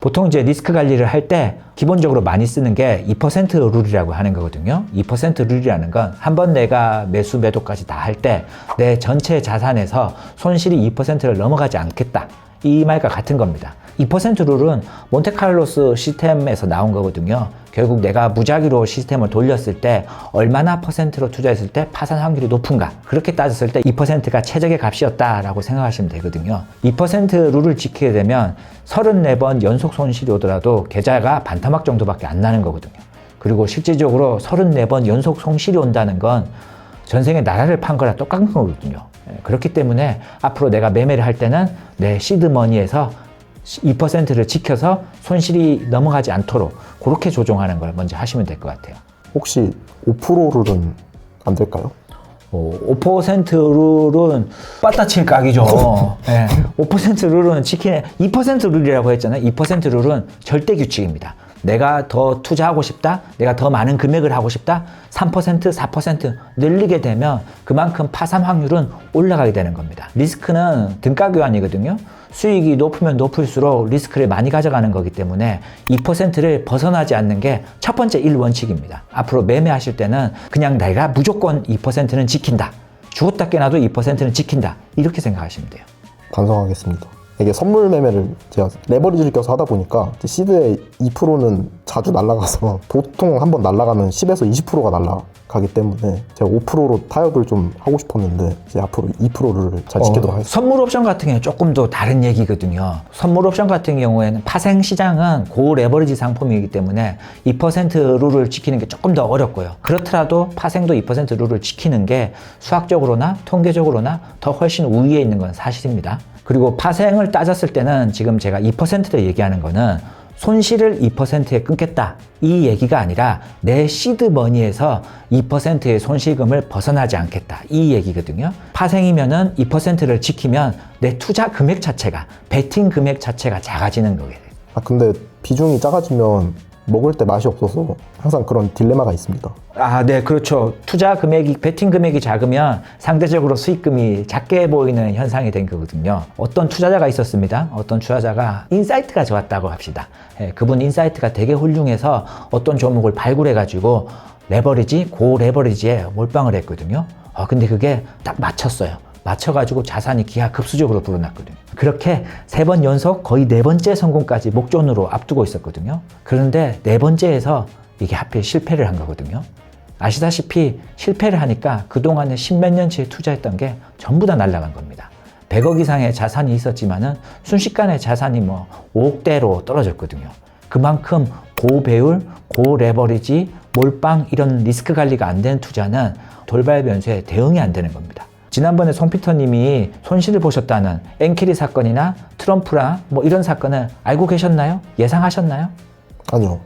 보통 이제 리스크 관리를 할 때 기본적으로 많이 쓰는 게 2% 룰이라고 하는 거거든요. 2% 룰이라는 건 한번 내가 매수 매도까지 다 할 때 내 전체 자산에서 손실이 2%를 넘어가지 않겠다. 이 말과 같은 겁니다. 2% 룰은 몬테칼로스 시스템에서 나온 거거든요. 결국 내가 무작위로 시스템을 돌렸을 때 얼마나 퍼센트로 투자했을 때 파산 확률이 높은가, 그렇게 따졌을 때 2%가 최적의 값이었다라고 생각하시면 되거든요. 2% 룰을 지키게 되면 34번 연속 손실이 오더라도 계좌가 반토막 정도밖에 안 나는 거거든요. 그리고 실질적으로 34번 연속 손실이 온다는 건 전생에 나라를 판 거랑 똑같은 거거든요. 그렇기 때문에 앞으로 내가 매매를 할 때는 내 시드머니에서 2%를 지켜서 손실이 넘어가지 않도록 그렇게 조정하는 걸 먼저 하시면 될 것 같아요. 혹시 5% 룰은 안 될까요? 5% 룰은 빠따칠 각이죠. 네. 5% 룰은 지키는 2% 룰이라고 했잖아요. 2% 룰은 절대 규칙입니다. 내가 더 투자하고 싶다, 내가 더 많은 금액을 하고 싶다, 3%, 4% 늘리게 되면 그만큼 파산 확률은 올라가게 되는 겁니다. 리스크는 등가 교환이거든요. 수익이 높으면 높을수록 리스크를 많이 가져가는 거기 때문에 2%를 벗어나지 않는 게 첫 번째 1원칙입니다. 앞으로 매매하실 때는 그냥 내가 무조건 2%는 지킨다. 죽었다 깨나도 2%는 지킨다. 이렇게 생각하시면 돼요. 반성하겠습니다. 이게 선물 매매를 제가 레버리지를 껴서 하다 보니까 시드의 2%는 자주 날아가서 보통 한번 날아가면 10에서 20%가 날아가기 때문에 제가 5%로 타협을 좀 하고 싶었는데 이제 앞으로 2%를 잘 지키도록 하겠습니다. 선물 옵션 같은 경우는 조금 더 다른 얘기거든요. 선물 옵션 같은 경우에는 파생 시장은 고 레버리지 상품이기 때문에 2% 룰을 지키는 게 조금 더 어렵고요. 그렇더라도 파생도 2% 룰을 지키는 게 수학적으로나 통계적으로나 더 훨씬 우위에 있는 건 사실입니다. 그리고 파생을 따졌을 때는 지금 제가 2%를 얘기하는 거는 손실을 2%에 끊겠다 이 얘기가 아니라 내 시드머니에서 2%의 손실금을 벗어나지 않겠다 이 얘기거든요. 파생이면은 2%를 지키면 내 투자 금액 자체가, 베팅 금액 자체가 작아지는 거예요. 근데 비중이 작아지면 먹을 때 맛이 없어서 항상 그런 딜레마가 있습니다. 네, 그렇죠. 투자 금액이, 베팅 금액이 작으면 상대적으로 수익금이 작게 보이는 현상이 된 거거든요. 어떤 투자자가 있었습니다. 어떤 투자자가 인사이트가 좋았다고 합시다. 그분 인사이트가 되게 훌륭해서 어떤 종목을 발굴해가지고 레버리지, 고 레버리지에 몰빵을 했거든요. 근데 그게 딱 맞췄어요. 맞춰가지고 자산이 기하급수적으로 불어났거든요. 그렇게 3번 연속 거의 4번째 성공까지 목전으로 앞두고 있었거든요. 그런데 4번째에서 이게 하필 실패를 한 거거든요. 아시다시피 실패를 하니까 그동안에 10몇 년치에 투자했던 게 전부 다 날아간 겁니다. 100억 이상의 자산이 있었지만은 순식간에 자산이 5억대로 떨어졌거든요. 그만큼 고배율, 고레버리지, 몰빵 이런 리스크 관리가 안 된 투자는 돌발 변수에 대응이 안 되는 겁니다. 지난번에 송피터님이 손실을 보셨다는 엔캐리 사건이나 트럼프랑 이런 사건을 알고 계셨나요? 예상하셨나요? 아니요,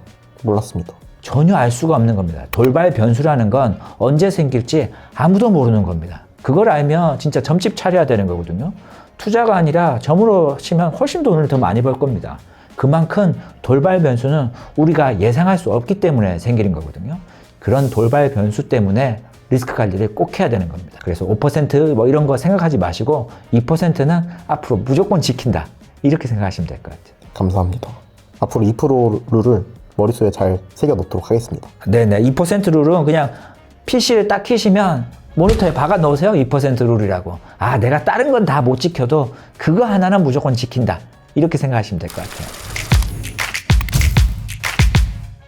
몰랐습니다. 전혀 알 수가 없는 겁니다. 돌발 변수라는 건 언제 생길지 아무도 모르는 겁니다. 그걸 알면 진짜 점집 차려야 되는 거거든요. 투자가 아니라 점으로 치면 훨씬 돈을 더 많이 벌 겁니다. 그만큼 돌발 변수는 우리가 예상할 수 없기 때문에 생기는 거거든요. 그런 돌발 변수 때문에 리스크 관리를 꼭 해야 되는 겁니다. 그래서 5% 이런 거 생각하지 마시고 2%는 앞으로 무조건 지킨다. 이렇게 생각하시면 될 것 같아요. 감사합니다. 앞으로 2% 룰을 머릿속에 잘 새겨 놓도록 하겠습니다. 네네. 2% 룰은 그냥 PC를 딱 켜시면 모니터에 박아 넣으세요. 2% 룰이라고. 내가 다른 건 다 못 지켜도 그거 하나는 무조건 지킨다. 이렇게 생각하시면 될 것 같아요.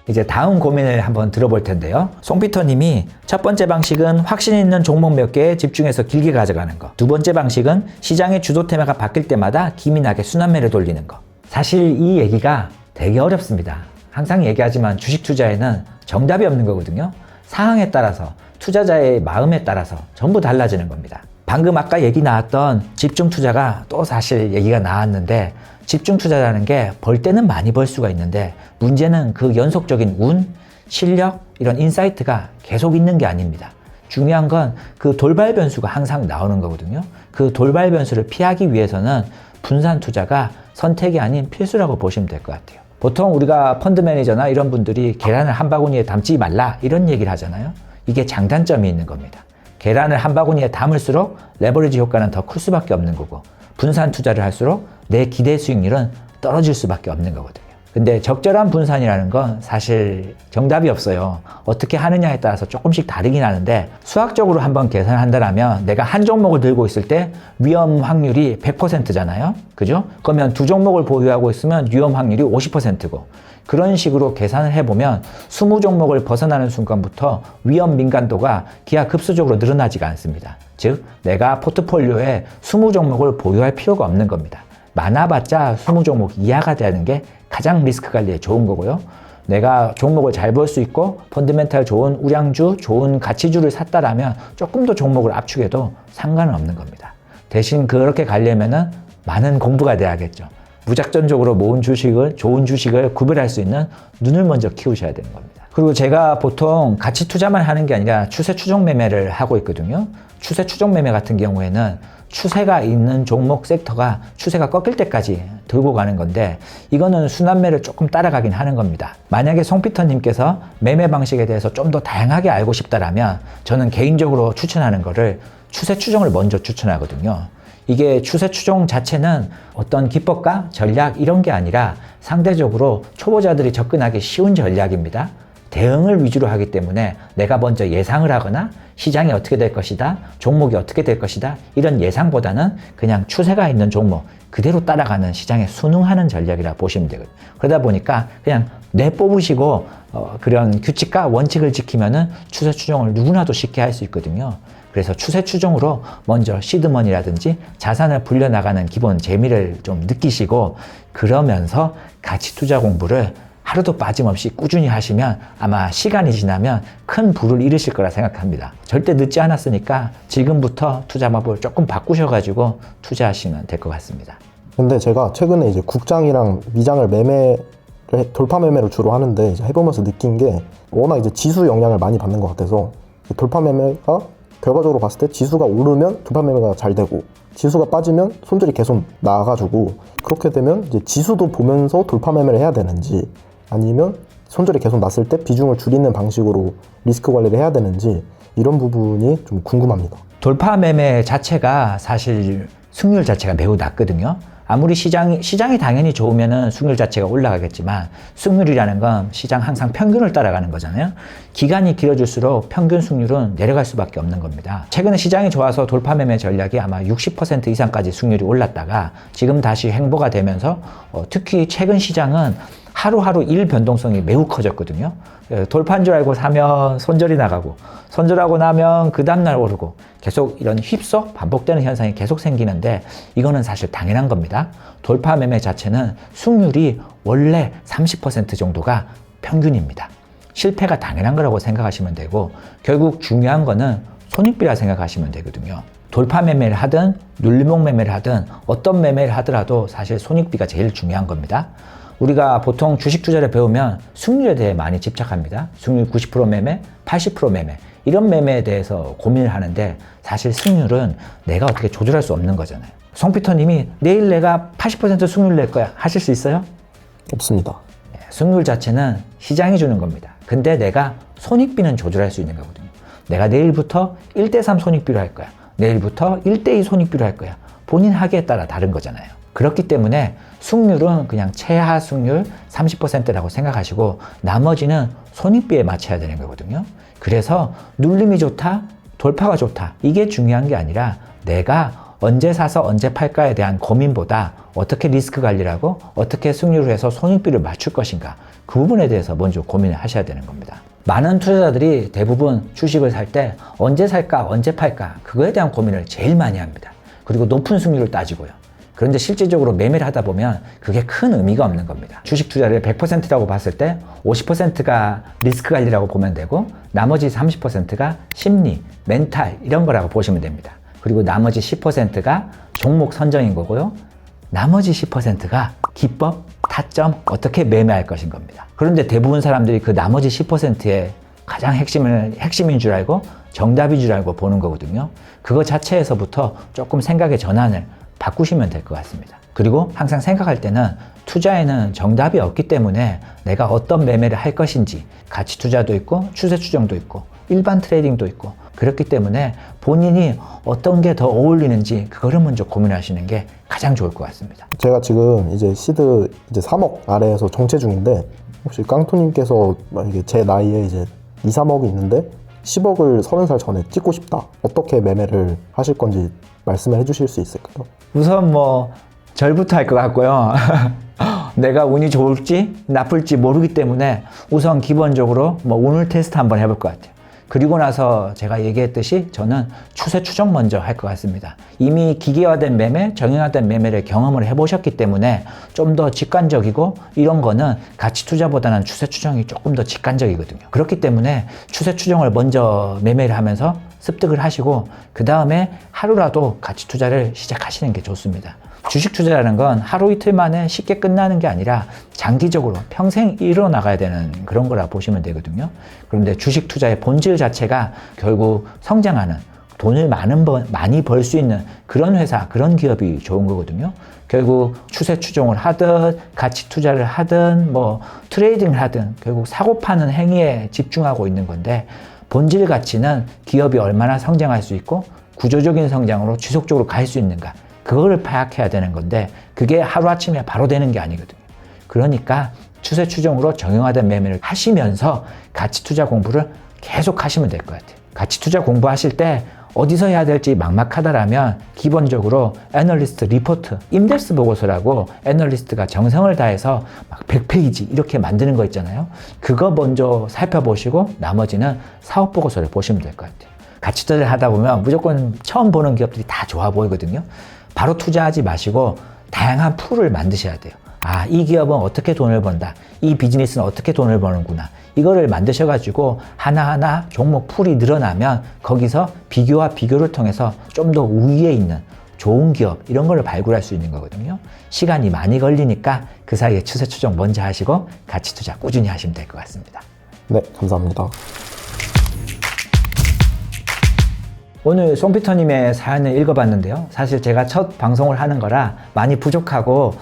이제 다음 고민을 한번 들어볼 텐데요. 송피터님이 첫 번째 방식은 확신 있는 종목 몇 개에 집중해서 길게 가져가는 거. 두 번째 방식은 시장의 주도 테마가 바뀔 때마다 기민하게 순환매를 돌리는 거. 사실 이 얘기가 되게 어렵습니다. 항상 얘기하지만 주식 투자에는 정답이 없는 거거든요. 상황에 따라서, 투자자의 마음에 따라서 전부 달라지는 겁니다. 방금 아까 얘기 나왔던 집중 투자가 또 사실 얘기가 나왔는데, 집중 투자라는 게 벌 때는 많이 벌 수가 있는데 문제는 그 연속적인 운, 실력, 이런 인사이트가 계속 있는 게 아닙니다. 중요한 건 그 돌발 변수가 항상 나오는 거거든요. 그 돌발 변수를 피하기 위해서는 분산 투자가 선택이 아닌 필수라고 보시면 될 것 같아요. 보통 우리가 펀드 매니저나 이런 분들이 계란을 한 바구니에 담지 말라 이런 얘기를 하잖아요. 이게 장단점이 있는 겁니다. 계란을 한 바구니에 담을수록 레버리지 효과는 더 클 수밖에 없는 거고, 분산 투자를 할수록 내 기대 수익률은 떨어질 수밖에 없는 거거든요. 근데 적절한 분산이라는 건 사실 정답이 없어요. 어떻게 하느냐에 따라서 조금씩 다르긴 하는데 수학적으로 한번 계산한다면 내가 한 종목을 들고 있을 때 위험 확률이 100%잖아요. 그죠? 그러면 두 종목을 보유하고 있으면 위험 확률이 50%고 그런 식으로 계산을 해보면 20종목을 벗어나는 순간부터 위험 민감도가 기하급수적으로 늘어나지가 않습니다. 즉 내가 포트폴리오에 20종목을 보유할 필요가 없는 겁니다. 많아봤자 20종목 이하가 되는 게 가장 리스크 관리에 좋은 거고요. 내가 종목을 잘 볼 수 있고 펀드멘탈 좋은 우량주, 좋은 가치주를 샀다라면 조금 더 종목을 압축해도 상관은 없는 겁니다. 대신 그렇게 가려면은 많은 공부가 돼야겠죠. 무작정적으로 모은 주식을, 좋은 주식을 구별할 수 있는 눈을 먼저 키우셔야 되는 겁니다. 그리고 제가 보통 가치 투자만 하는 게 아니라 추세 추종 매매를 하고 있거든요. 추세 추종 매매 같은 경우에는 추세가 있는 종목 섹터가 추세가 꺾일 때까지 들고 가는 건데 이거는 순환매를 조금 따라가긴 하는 겁니다. 만약에 송피터님께서 매매 방식에 대해서 좀 더 다양하게 알고 싶다라면 저는 개인적으로 추천하는 거를 추세 추종을 먼저 추천하거든요. 이게 추세 추종 자체는 어떤 기법과 전략 이런 게 아니라 상대적으로 초보자들이 접근하기 쉬운 전략입니다. 대응을 위주로 하기 때문에 내가 먼저 예상을 하거나 시장이 어떻게 될 것이다, 종목이 어떻게 될 것이다 이런 예상보다는 그냥 추세가 있는 종목 그대로 따라가는 시장에 순응하는 전략이라 보시면 되거든요. 그러다 보니까 그냥 내 뽑으시고 그런 규칙과 원칙을 지키면은 추세 추종을 누구나도 쉽게 할 수 있거든요. 그래서 추세 추종으로 먼저 시드머니라든지 자산을 불려나가는 기본 재미를 좀 느끼시고 그러면서 가치 투자 공부를 하루도 빠짐없이 꾸준히 하시면 아마 시간이 지나면 큰 부를 이루실 거라 생각합니다. 절대 늦지 않았으니까 지금부터 투자 방법을 조금 바꾸셔가지고 투자하시면 될 것 같습니다. 근데 제가 최근에 이제 국장이랑 미장을 돌파 매매를 주로 하는데 이제 해보면서 느낀 게 워낙 이제 지수 영향을 많이 받는 것 같아서 돌파 매매가 결과적으로 봤을 때 지수가 오르면 돌파 매매가 잘 되고 지수가 빠지면 손절이 계속 나가지고 그렇게 되면 이제 지수도 보면서 돌파 매매를 해야 되는지 아니면 손절이 계속 났을 때 비중을 줄이는 방식으로 리스크 관리를 해야 되는지 이런 부분이 좀 궁금합니다. 돌파 매매 자체가 사실 승률 자체가 매우 낮거든요. 아무리 시장이 당연히 좋으면은 승률 자체가 올라가겠지만 승률이라는 건 시장 항상 평균을 따라가는 거잖아요. 기간이 길어질수록 평균 승률은 내려갈 수밖에 없는 겁니다. 최근에 시장이 좋아서 돌파 매매 전략이 아마 60% 이상까지 승률이 올랐다가 지금 다시 횡보가 되면서 특히 최근 시장은 하루하루 일 변동성이 매우 커졌거든요. 돌파인 줄 알고 사면 손절이 나가고 손절하고 나면 그 다음날 오르고 계속 이런 휩속 반복되는 현상이 계속 생기는데 이거는 사실 당연한 겁니다. 돌파 매매 자체는 승률이 원래 30% 정도가 평균입니다. 실패가 당연한 거라고 생각하시면 되고 결국 중요한 거는 손익비라 생각하시면 되거든요. 돌파 매매를 하든 눌림목 매매를 하든 어떤 매매를 하더라도 사실 손익비가 제일 중요한 겁니다. 우리가 보통 주식 투자를 배우면 승률에 대해 많이 집착합니다. 승률 90% 매매, 80% 매매 이런 매매에 대해서 고민을 하는데 사실 승률은 내가 어떻게 조절할 수 없는 거잖아요. 송피터님이 내일 내가 80% 승률 낼 거야 하실 수 있어요? 없습니다. 승률 자체는 시장이 주는 겁니다. 근데 내가 손익비는 조절할 수 있는 거거든요. 내가 내일부터 1대3 손익비로 할 거야. 내일부터 1대2 손익비로 할 거야. 본인 하기에 따라 다른 거잖아요. 그렇기 때문에 승률은 그냥 최하 승률 30%라고 생각하시고 나머지는 손익비에 맞춰야 되는 거거든요. 그래서 눌림이 좋다, 돌파가 좋다 이게 중요한 게 아니라 내가 언제 사서 언제 팔까에 대한 고민보다 어떻게 리스크 관리를 하고 어떻게 승률을 해서 손익비를 맞출 것인가 그 부분에 대해서 먼저 고민을 하셔야 되는 겁니다. 많은 투자자들이 대부분 주식을 살 때 언제 살까 언제 팔까 그거에 대한 고민을 제일 많이 합니다. 그리고 높은 승률을 따지고요. 그런데 실질적으로 매매를 하다 보면 그게 큰 의미가 없는 겁니다. 주식 투자를 100%라고 봤을 때 50%가 리스크 관리라고 보면 되고 나머지 30%가 심리, 멘탈 이런 거라고 보시면 됩니다. 그리고 나머지 10%가 종목 선정인 거고요. 나머지 10%가 기법, 타점, 어떻게 매매할 것인 겁니다. 그런데 대부분 사람들이 그 나머지 10%의 가장 핵심인 줄 알고 정답인 줄 알고 보는 거거든요. 그거 자체에서부터 조금 생각의 전환을 바꾸시면 될 것 같습니다. 그리고 항상 생각할 때는 투자에는 정답이 없기 때문에 내가 어떤 매매를 할 것인지 가치 투자도 있고 추세 추정도 있고 일반 트레이딩도 있고 그렇기 때문에 본인이 어떤 게 더 어울리는지 그거를 먼저 고민하시는 게 가장 좋을 것 같습니다. 제가 지금 이제 시드 이제 3억 아래에서 정체 중인데 혹시 깡토님께서 만약에 제 나이에 이제 2, 3억이 있는데 10억을 30살 전에 찍고 싶다. 어떻게 매매를 하실 건지 말씀을 해주실 수 있을까요? 우선 뭐 절부터 할 것 같고요. 내가 운이 좋을지 나쁠지 모르기 때문에 우선 기본적으로 뭐 운을 테스트 한번 해볼 것 같아요. 그리고 나서 제가 얘기했듯이 저는 추세 추정 먼저 할 것 같습니다. 이미 기계화된 매매, 정형화된 매매를 경험을 해보셨기 때문에 좀 더 직관적이고 이런 거는 가치 투자보다는 추세 추정이 조금 더 직관적이거든요. 그렇기 때문에 추세 추정을 먼저 매매를 하면서 습득을 하시고 그 다음에 하루라도 가치 투자를 시작하시는 게 좋습니다. 주식 투자라는 건 하루 이틀 만에 쉽게 끝나는 게 아니라 장기적으로 평생 이뤄나가야 되는 그런 거라 보시면 되거든요. 그런데 주식 투자의 본질 자체가 결국 성장하는 돈을 많이 벌 수 있는 그런 회사, 그런 기업이 좋은 거거든요. 결국 추세 추종을 하든 가치 투자를 하든 뭐 트레이딩을 하든 결국 사고 파는 행위에 집중하고 있는 건데 본질 가치는 기업이 얼마나 성장할 수 있고 구조적인 성장으로 지속적으로 갈 수 있는가 그거를 파악해야 되는 건데 그게 하루아침에 바로 되는 게 아니거든요. 그러니까 추세 추종으로 정형화된 매매를 하시면서 가치 투자 공부를 계속 하시면 될 것 같아요. 가치 투자 공부하실 때 어디서 해야 될지 막막하다라면 기본적으로 애널리스트 리포트, 임덱스 보고서라고 애널리스트가 정성을 다해서 막 100페이지 이렇게 만드는 거 있잖아요. 그거 먼저 살펴보시고 나머지는 사업 보고서를 보시면 될 것 같아요. 가치 투자를 하다 보면 무조건 처음 보는 기업들이 다 좋아 보이거든요. 바로 투자하지 마시고 다양한 풀을 만드셔야 돼요. 아, 이 기업은 어떻게 돈을 번다. 이 비즈니스는 어떻게 돈을 버는구나. 이거를 만드셔가지고 하나하나 종목 풀이 늘어나면 거기서 비교와 비교를 통해서 좀 더 우위에 있는 좋은 기업 이런 거를 발굴할 수 있는 거거든요. 시간이 많이 걸리니까 그 사이에 추세 추정 먼저 하시고 가치 투자 꾸준히 하시면 될 것 같습니다. 네, 감사합니다. 오늘 송피터님의 사연을 읽어봤는데요. 사실 제가 첫 방송을 하는 거라 많이 부족하고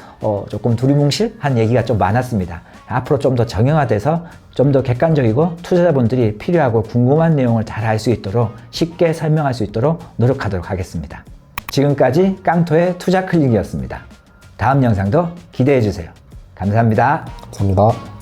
조금 두리뭉실한 얘기가 좀 많았습니다. 앞으로 좀 더 정형화돼서 좀 더 객관적이고 투자자분들이 필요하고 궁금한 내용을 잘 알 수 있도록 쉽게 설명할 수 있도록 노력하도록 하겠습니다. 지금까지 깡토의 투자 클릭이었습니다. 다음 영상도 기대해 주세요. 감사합니다. 감사합니다.